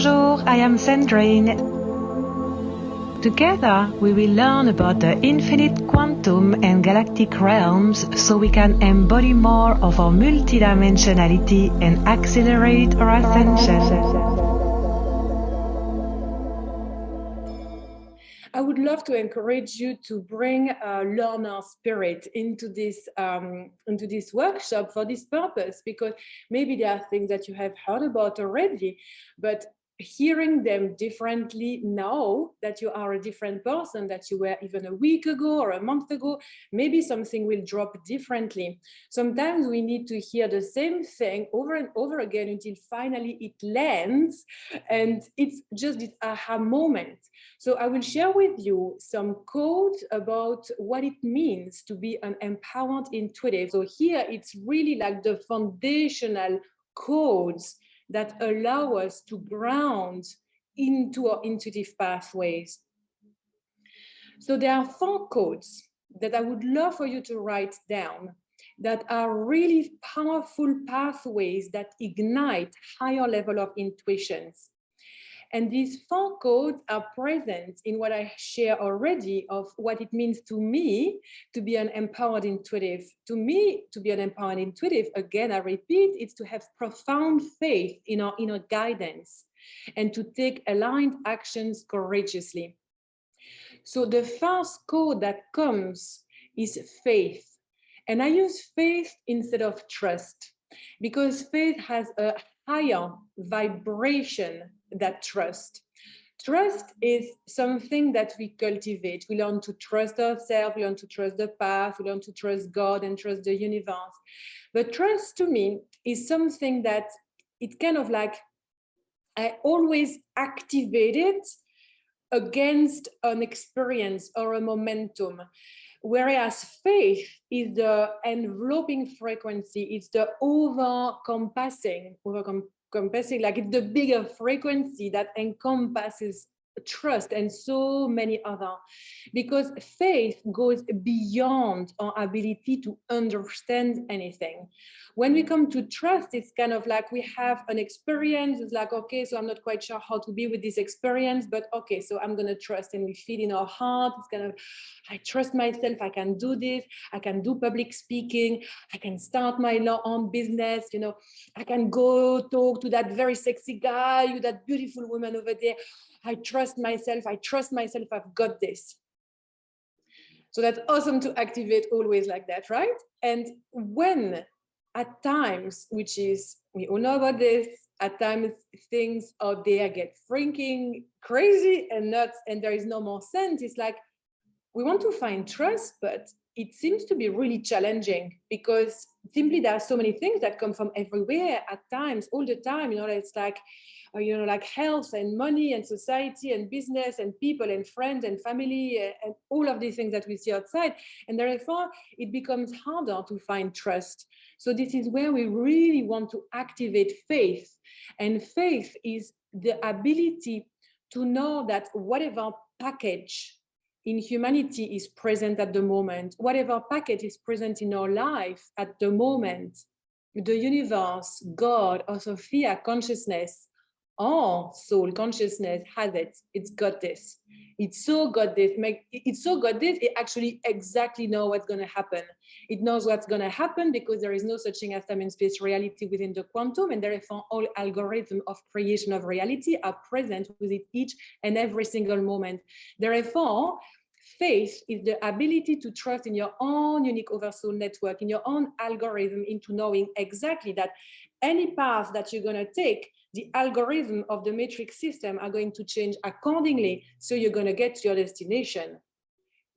Bonjour, I am Sandrine. Together, we will learn about the infinite quantum and galactic realms so we can embody more of our multidimensionality and accelerate our ascension. I would love to encourage you to bring a learner spirit into this workshop for this purpose, because maybe there are things that you have heard about already, but hearing them differently now that you are a different person that you were even a week ago or a month ago, maybe something will drop differently. Sometimes we need to hear the same thing over and over again until finally it lands, and it's just this aha moment. So I will share with you some codes about what it means to be an empowered intuitive. So here it's really like the foundational codes that allow us to ground into our intuitive pathways. So there are 4 codes that I would love for you to write down that are really powerful pathways that ignite higher level of intuitions. And these 4 codes are present in what I share already of what it means to me to be an empowered intuitive. To me, to be an empowered intuitive, again, I repeat, it's to have profound faith in our inner guidance and to take aligned actions courageously. So the first code that comes is faith. And I use faith instead of trust because faith has a higher vibration than trust. Trust is something that we cultivate. We learn to trust ourselves, we learn to trust the path, we learn to trust God and trust the universe. But trust to me is something that it kind of like, I always activate it against an experience or a momentum. Whereas faith is the enveloping frequency, it's the encompassing, like it's the bigger frequency that encompasses trust and so many other, because faith goes beyond our ability to understand anything. When we come to trust, it's kind of like we have an experience. It's like, okay, so I'm not quite sure how to be with this experience, but okay, so I'm going to trust, and we feel in our heart. It's kind of, I trust myself. I can do this. I can do public speaking. I can start my own business. You know, I can go talk to that very sexy guy, that beautiful woman over there. I trust myself. I trust myself. I've got this. So that's awesome to activate always like that, right? And when at times, which is, we all know about this, at times things out there get freaking crazy and nuts and there is no more sense. It's like, we want to find trust, but it seems to be really challenging because simply there are so many things that come from everywhere at times, all the time. It's like, like health and money and society and business and people and friends and family and all of these things that we see outside. And therefore, it becomes harder to find trust. So this is where we really want to activate faith. And faith is the ability to know that whatever package in humanity is present at the moment, whatever package is present in our life at the moment, the universe, God, or Sophia consciousness, or soul consciousness has it. It's got this. It's so got this. It actually exactly knows what's going to happen. It knows what's going to happen because there is no such thing as time and space reality within the quantum, and therefore all algorithms of creation of reality are present within each and every single moment. Therefore, faith is the ability to trust in your own unique oversoul network, in your own algorithm, into knowing exactly that any path that you're going to take, the algorithm of the matrix system are going to change accordingly. So you're going to get to your destination.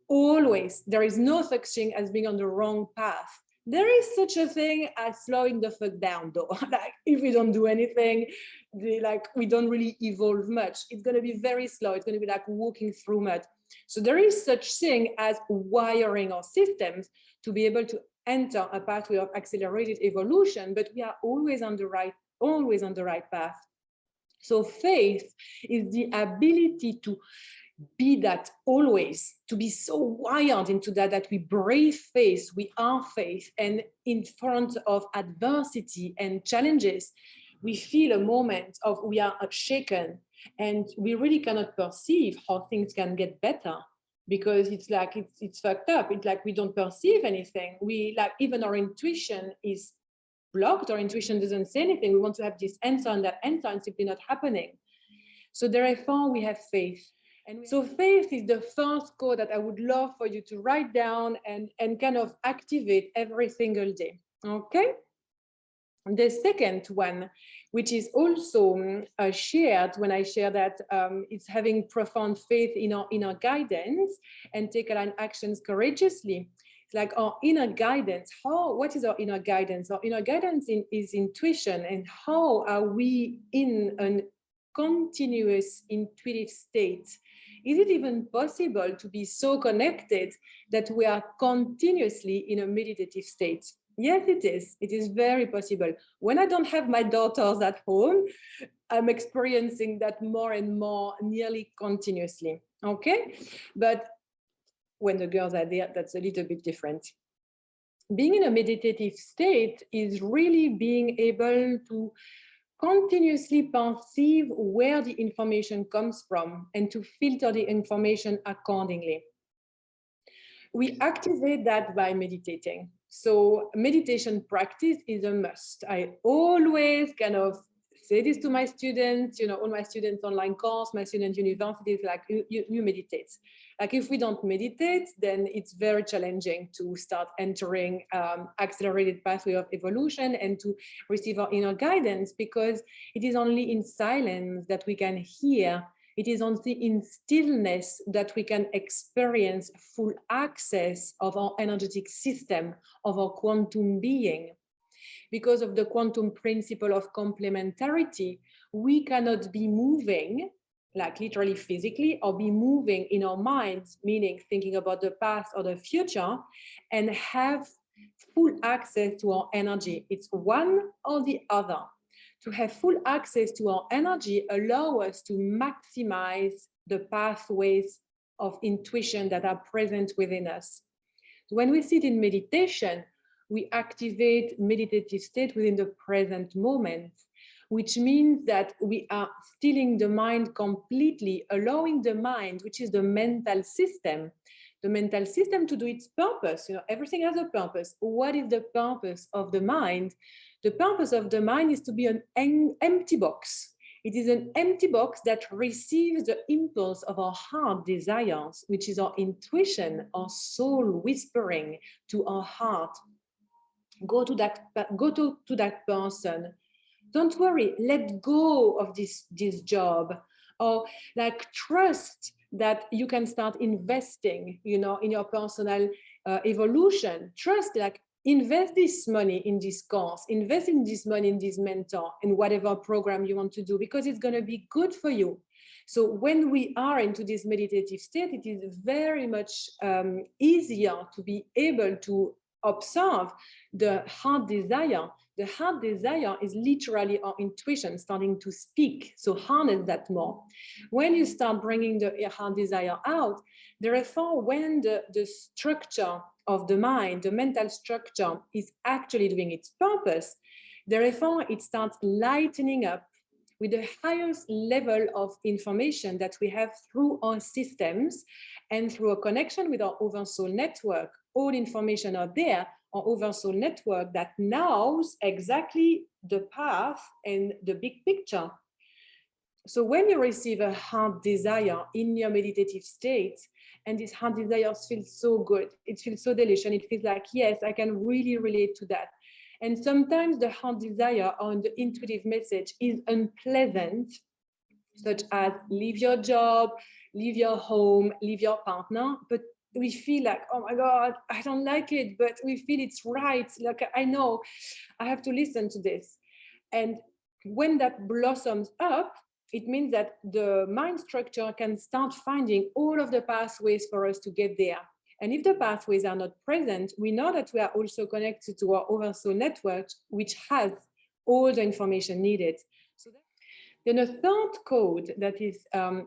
Always. There is no such thing as being on the wrong path. There is such a thing as slowing the fuck down, though. Like, if we don't do anything, we don't really evolve much. It's going to be very slow. It's going to be like walking through mud. So there is such thing as wiring our systems to be able to enter a pathway of accelerated evolution, but we are always on the right path. So faith is the ability to be that always, to be so wired into that we brave faith, we are faith, and in front of adversity and challenges, we feel a moment of we are shaken, and we really cannot perceive how things can get better, because it's like it's fucked up. It's like we don't perceive anything. We like even our intuition is blocked. Our intuition doesn't say anything. We want to have this answer and that answer, and simply not happening. So therefore we have faith. And so faith is the first code that I would love for you to write down and kind of activate every single day. Okay. The second one, which is also shared when I share that it's having profound faith in our inner guidance and take aligned actions courageously. It's like our inner guidance. What is our inner guidance? Our inner guidance is intuition. And how are we in a continuous intuitive state? Is it even possible to be so connected that we are continuously in a meditative state? Yes, it is. It is very possible. When I don't have my daughters at home, I'm experiencing that more and more, nearly continuously. Okay. But when the girls are there, that's a little bit different. Being in a meditative state is really being able to continuously perceive where the information comes from and to filter the information accordingly. We activate that by meditating. So meditation practice is a must. I always kind of say this to my students, all my students online course, my student universities, like you meditate. Like if we don't meditate, then it's very challenging to start entering accelerated pathway of evolution and to receive our inner guidance, because it is only in silence that we can hear. It is only in stillness that we can experience full access of our energetic system, of our quantum being. Because of the quantum principle of complementarity, we cannot be moving, like literally physically, or be moving in our minds, meaning thinking about the past or the future, and have full access to our energy. It's one or the other. To have full access to our energy allows us to maximize the pathways of intuition that are present within us. When we sit in meditation, we activate meditative state within the present moment, which means that we are stilling the mind completely, allowing the mind, which is the mental system to do its purpose. Everything has a purpose. What is the purpose of the mind? The purpose of the mind is to be an empty box. It is an empty box that receives the impulse of our heart desires, which is our intuition, our soul whispering to our heart. Go to that person. Don't worry, let go of this job. Or like trust that you can start investing, in your personal evolution. Trust, like invest this money in this course, invest in this money in this mentor, in whatever program you want to do, because it's going to be good for you. So when we are into this meditative state, it is very much easier to be able to observe the heart desire. The heart desire is literally our intuition starting to speak. So harness that more. When you start bringing the heart desire out, therefore, when the structure of the mind, the mental structure, is actually doing its purpose, therefore it starts lightening up with the highest level of information that we have through our systems and through a connection with our oversoul network. All information are there, our oversoul network that knows exactly the path and the big picture. So when you receive a heart desire in your meditative state, and this heart desire feels so good, it feels so delicious, and it feels like, yes, I can really relate to that. And sometimes the heart desire or the intuitive message is unpleasant, such as leave your job, leave your home, leave your partner, but we feel like, oh my God, I don't like it, but we feel it's right. Like, I know I have to listen to this. And when that blossoms up, it means that the mind structure can start finding all of the pathways for us to get there. And if the pathways are not present, we know that we are also connected to our oversoul network, which has all the information needed. So then a third code that is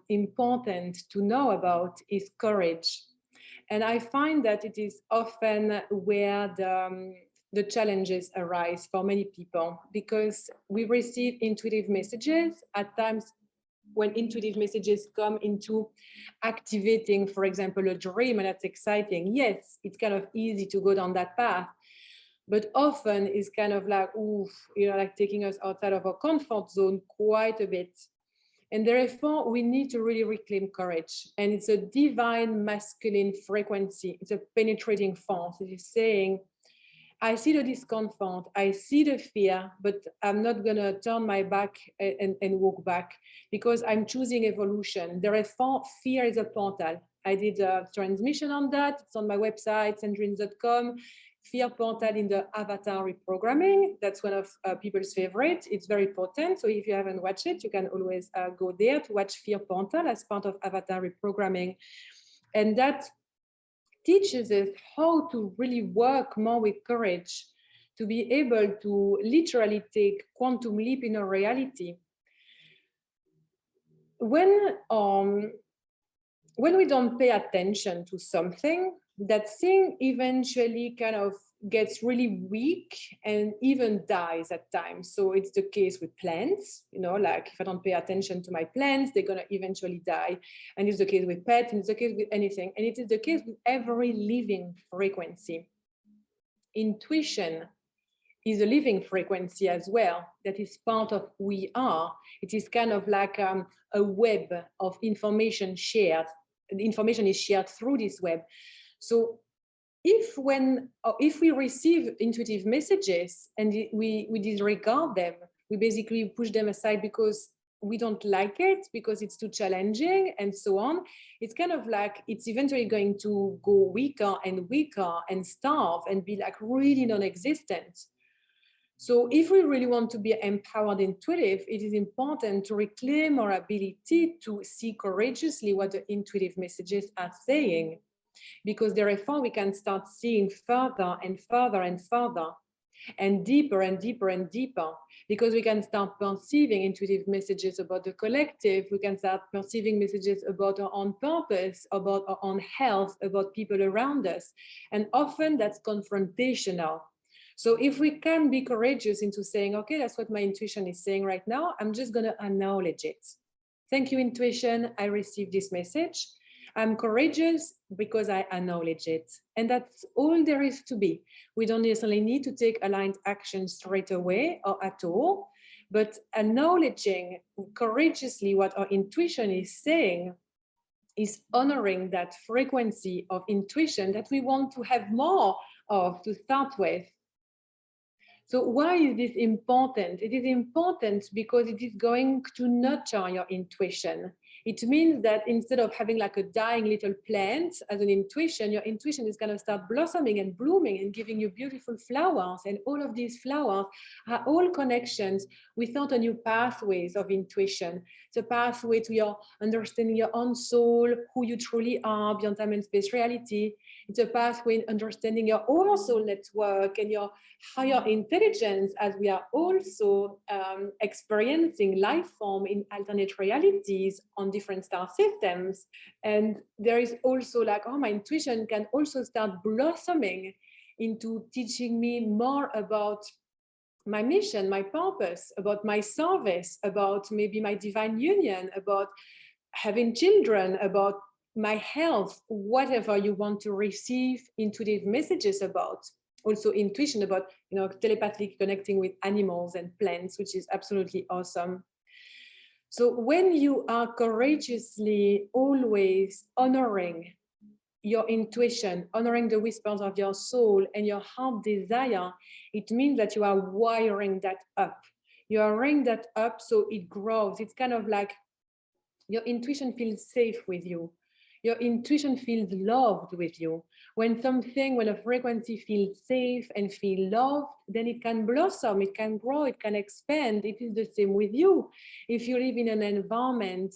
important to know about is courage. And I find that it is often where the the challenges arise for many people, because we receive intuitive messages at times. When intuitive messages come into activating, for example, a dream, and that's exciting, yes, it's kind of easy to go down that path, but often it's kind of like, oof, like taking us outside of our comfort zone quite a bit. And therefore, we need to really reclaim courage. And it's a divine masculine frequency. It's a penetrating force. It is saying, I see the discomfort, I see the fear, but I'm not going to turn my back and walk back, because I'm choosing evolution. Therefore, fear is a portal. I did a transmission on that. It's on my website, sandrine.com. Fear portal in the avatar reprogramming. That's one of people's favorite. It's very potent. So if you haven't watched it, you can always go there to watch Fear portal as part of avatar reprogramming. And that teaches us how to really work more with courage, to be able to literally take quantum leap in our reality. When we don't pay attention to something, that thing eventually kind of gets really weak and even dies at times. So it's the case with plants, like if I don't pay attention to my plants, they're going to eventually die. And it's the case with pets, and it's the case with anything. And it is the case with every living frequency. Intuition is a living frequency as well, that is part of who we are. It is kind of like a web of information shared. The information is shared through this web. So if we receive intuitive messages and we disregard them, we basically push them aside because we don't like it, because it's too challenging and so on, it's kind of like it's eventually going to go weaker and weaker and starve and be like really non-existent. So if we really want to be empowered intuitive, it is important to reclaim our ability to see courageously what the intuitive messages are saying, because therefore we can start seeing further and further and further and deeper and deeper and deeper, because we can start perceiving intuitive messages about the collective. We can start perceiving messages about our own purpose, about our own health, about people around us. And often that's confrontational. So if we can be courageous into saying, okay, that's what my intuition is saying right now, I'm just going to acknowledge it. Thank you, intuition. I received this message. I'm courageous because I acknowledge it. And that's all there is to be. We don't necessarily need to take aligned action straight away or at all, but acknowledging courageously what our intuition is saying is honoring that frequency of intuition that we want to have more of to start with. So why is this important? It is important because it is going to nurture your intuition. It means that instead of having like a dying little plant as an intuition, your intuition is going to start blossoming and blooming and giving you beautiful flowers. And all of these flowers are all connections without a new pathways of intuition. It's a pathway to your understanding your own soul, who you truly are beyond time and space reality. It's a pathway in understanding your own soul network and your higher intelligence, as we are also experiencing life form in alternate realities on different star systems. And there is also like, oh, my intuition can also start blossoming into teaching me more about my mission, my purpose, about my service, about maybe my divine union, about having children, about my health, whatever you want to receive intuitive messages about. Also intuition about, telepathic connecting with animals and plants, which is absolutely awesome. So when you are courageously always honoring your intuition, honoring the whispers of your soul and your heart desire, it means that you are wiring that up. You are wiring that up so it grows. It's kind of like your intuition feels safe with you. Your intuition feels loved with you. When a frequency feels safe and feels loved, then it can blossom, it can grow, it can expand. It is the same with you. If you live in an environment,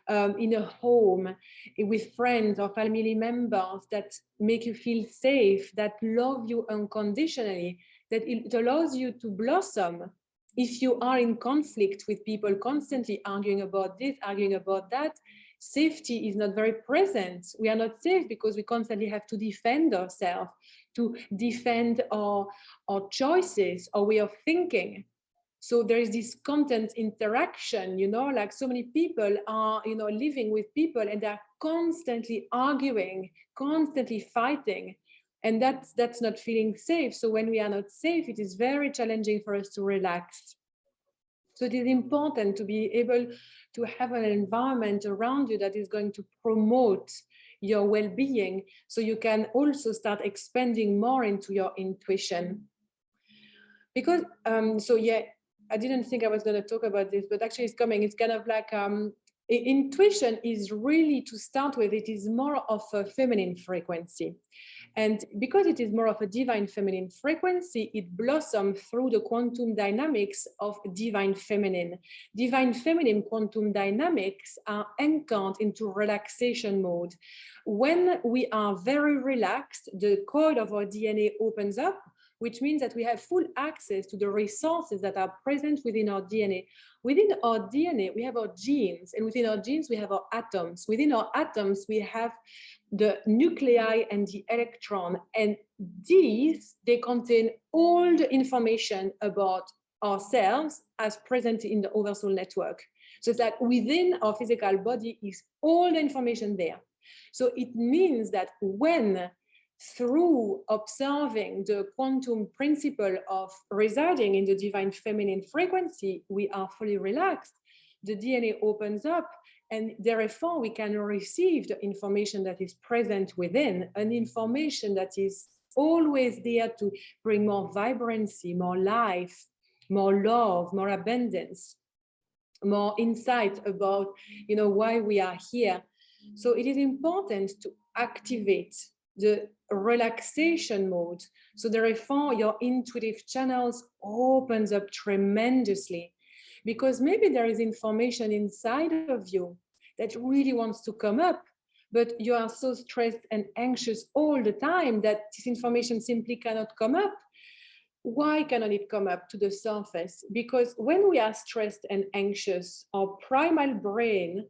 in a home, with friends or family members that make you feel safe, that love you unconditionally, that it allows you to blossom. If you are in conflict with people constantly arguing about this, arguing about that, safety is not very present. We are not safe because we constantly have to defend ourselves. to defend our choices, our way of thinking. So there is this content interaction, you know, like so many people are, you know, living with people and they're constantly arguing, constantly fighting. And that's not feeling safe. So when we are not safe, it is very challenging for us to relax. So it is important to be able to have an environment around you that is going to promote your well-being, so you can also start expanding more into your intuition. Because so yeah, I didn't think I was going to talk about this, but actually it's coming. It's kind of like intuition is really, to start with, it is more of a feminine frequency. And because it is more of a divine feminine frequency, it blossoms through the quantum dynamics of divine feminine. Divine feminine quantum dynamics are anchored into relaxation mode. When we are very relaxed, the code of our DNA opens up, which means that we have full access to the resources that are present within our DNA. Within our DNA, we have our genes, and within our genes, we have our atoms. Within our atoms, we have the nuclei and the electron, and these, they contain all the information about ourselves as present in the oversoul network. So it's like within our physical body is all the information there. So it means that when, through observing the quantum principle of residing in the divine feminine frequency, we are fully relaxed, the DNA opens up, and therefore we can receive the information that is present within, an information that is always there to bring more vibrancy, more life, more love, more abundance, more insight about, you know, why we are here. So it is important to activate the relaxation mode. So therefore your intuitive channels opens up tremendously, because maybe there is information inside of you that really wants to come up, but you are so stressed and anxious all the time that this information simply cannot come up. Why cannot it come up to the surface? Because when we are stressed and anxious, our primal brain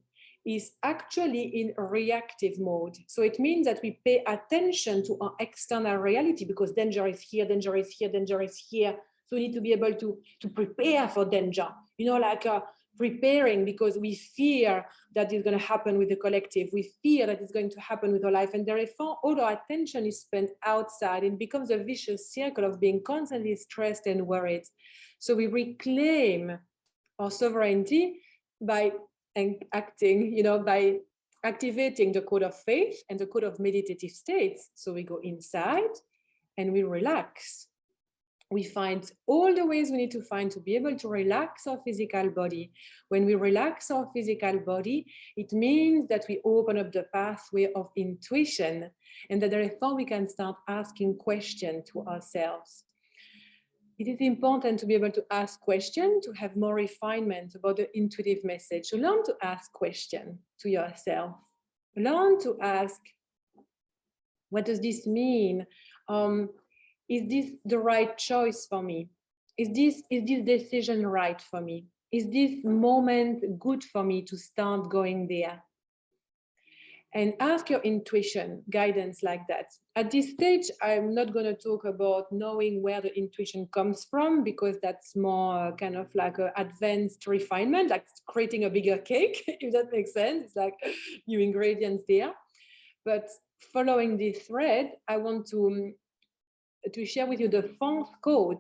is actually in reactive mode. So it means that we pay attention to our external reality, because danger is here, danger is here, danger is here. So we need to be able to prepare for danger, you know, like preparing, because we fear that it's going to happen with the collective. We fear that it's going to happen with our life. And therefore, all our attention is spent outside. It becomes a vicious circle of being constantly stressed and worried. So we reclaim our sovereignty by acting, you know, by activating the code of faith and the code of meditative states. So we go inside and we relax. We find all the ways we need to find to be able to relax our physical body. When we relax our physical body, it means that we open up the pathway of intuition, and that therefore we can start asking questions to ourselves. It is important to be able to ask questions, to have more refinement about the intuitive message. So learn to ask questions to yourself. Learn to ask, what does this mean? Is this the right choice for me? Is this decision right for me? Is this moment good for me to start going there? And ask your intuition guidance like that. At this stage, I'm not going to talk about knowing where the intuition comes from, because that's more kind of like an advanced refinement, like creating a bigger cake, if that makes sense. It's like new ingredients there. But following this thread, I want to share with you the fourth code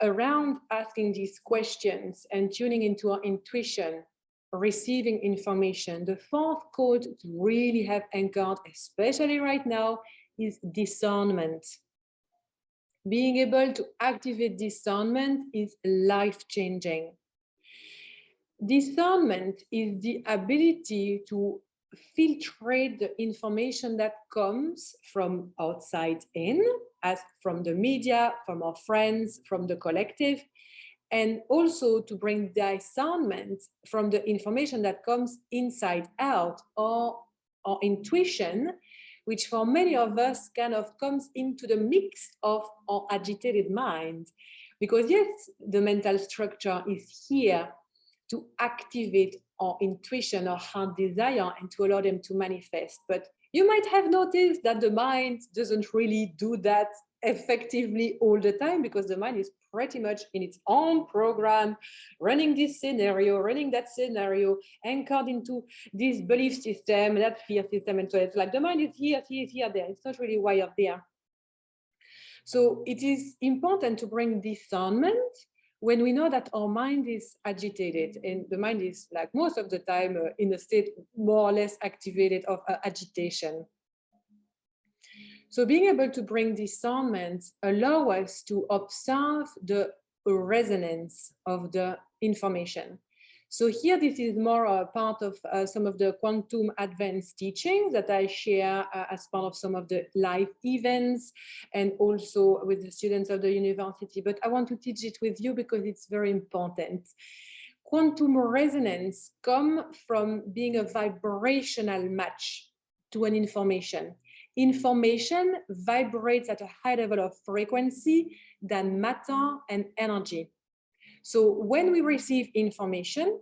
around asking these questions and tuning into our intuition, receiving information. The fourth code to really have anchored, especially right now, is discernment. Being able to activate discernment is life-changing. Discernment is the ability to filtrate the information that comes from outside in, as from the media, from our friends, from the collective, and also to bring discernment from the information that comes inside out, or intuition, which for many of us kind of comes into the mix of our agitated mind. Because yes, the mental structure is here to activate our intuition, our heart desire, and to allow them to manifest. But You might have noticed that the mind doesn't really do that effectively all the time, because the mind is pretty much in its own program, running this scenario, running that scenario, anchored into this belief system, that fear system, and so it's like the mind is here, there. It's not really wired there. So it is important to bring discernment when we know that our mind is agitated, and the mind is, like most of the time, in a state more or less activated of agitation. So being able to bring discernment allow us to observe the resonance of the information. So here, this is more a part of some of the quantum advanced teachings that I share as part of some of the live events and also with the students of the university. But I want to teach it with you because it's very important. Quantum resonance comes from being a vibrational match to an information. Information vibrates at a high level of frequency than matter and energy. So when we receive information,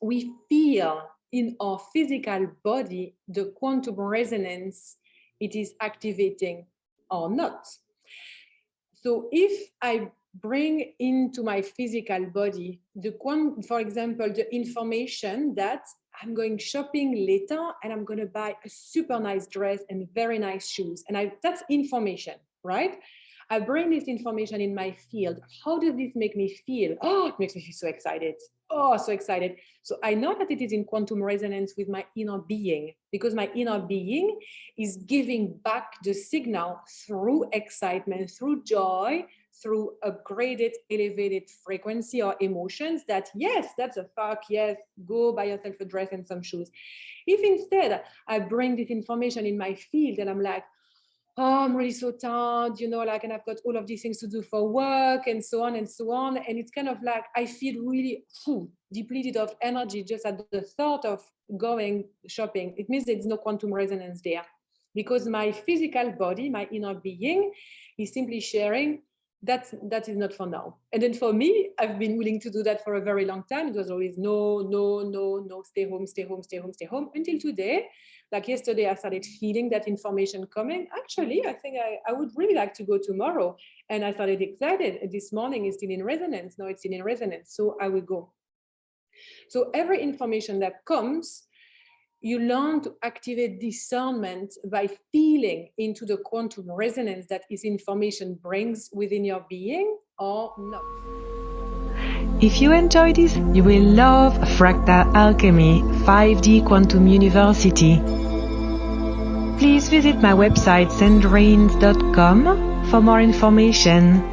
we feel in our physical body the quantum resonance it is activating or not. So if I bring into my physical body for example, the information that I'm going shopping later and I'm going to buy a super nice dress and very nice shoes, and that's information, right? I bring this information in my field. How does this make me feel? Oh, it makes me feel so excited. Oh, so excited. So I know that it is in quantum resonance with my inner being, because my inner being is giving back the signal through excitement, through joy, through upgraded, elevated frequency or emotions that, yes, that's a fuck, yes, go buy yourself a dress and some shoes. If instead I bring this information in my field and I'm like, oh, I'm really so tired, you know, like, and I've got all of these things to do for work and so on and so on. And it's kind of like, I feel really depleted of energy just at the thought of going shopping. It means there's no quantum resonance there, because my physical body, my inner being, is simply sharing that is not for now. And then for me, I've been willing to do that for a very long time. It was always no, stay home, until today. Like yesterday, I started feeling that information coming. Actually, I think I would really like to go tomorrow. And I started excited. This morning is still in resonance. Now it's still in resonance. So I will go. So every information that comes, you learn to activate discernment by feeling into the quantum resonance that this information brings within your being or not. If you enjoy this, you will love Fractal Alchemy 5D Quantum University. Please visit my website sandrines.com for more information.